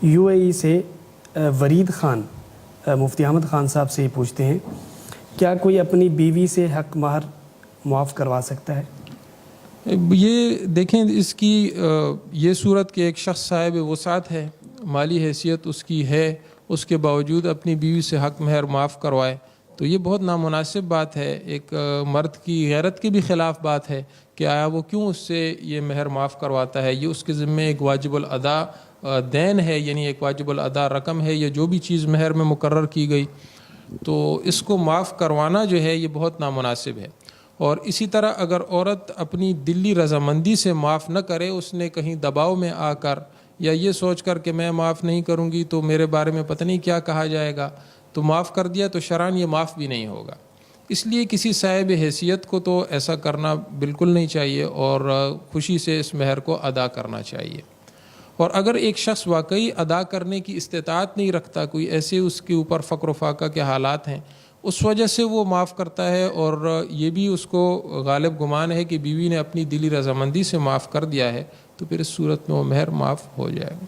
UAE سے ورید خان مفتی احمد خان صاحب سے یہ پوچھتے ہیں، کیا کوئی اپنی بیوی سے حق مہر معاف کروا سکتا ہے؟ یہ دیکھیں، اس کی یہ صورت کہ ایک شخص صاحب وسعت ہے، مالی حیثیت اس کی ہے، اس کے باوجود اپنی بیوی سے حق مہر معاف کروائے، تو یہ بہت نامناسب بات ہے، ایک مرد کی غیرت کے بھی خلاف بات ہے کہ آیا وہ کیوں اس سے یہ مہر معاف کرواتا ہے۔ یہ اس کے ذمے ایک واجب الادا دین ہے، یعنی ایک واجب الادا رقم ہے، یا جو بھی چیز مہر میں مقرر کی گئی، تو اس کو معاف کروانا جو ہے یہ بہت نامناسب ہے۔ اور اسی طرح اگر عورت اپنی دلی رضامندی سے معاف نہ کرے، اس نے کہیں دباؤ میں آ کر یا یہ سوچ کر کہ میں معاف نہیں کروں گی تو میرے بارے میں پتہ نہیں کیا کہا جائے گا، تو معاف کر دیا تو شرعاً یہ معاف بھی نہیں ہوگا۔ اس لیے کسی صاحب حیثیت کو تو ایسا کرنا بالکل نہیں چاہیے اور خوشی سے اس مہر کو ادا کرنا چاہیے۔ اور اگر ایک شخص واقعی ادا کرنے کی استطاعت نہیں رکھتا، کوئی ایسے اس کے اوپر فقر و فاقہ کے حالات ہیں، اس وجہ سے وہ معاف کرتا ہے اور یہ بھی اس کو غالب گمان ہے کہ بیوی نے اپنی دلی رضامندی سے معاف کر دیا ہے، تو پھر اس صورت میں وہ مہر معاف ہو جائے گا۔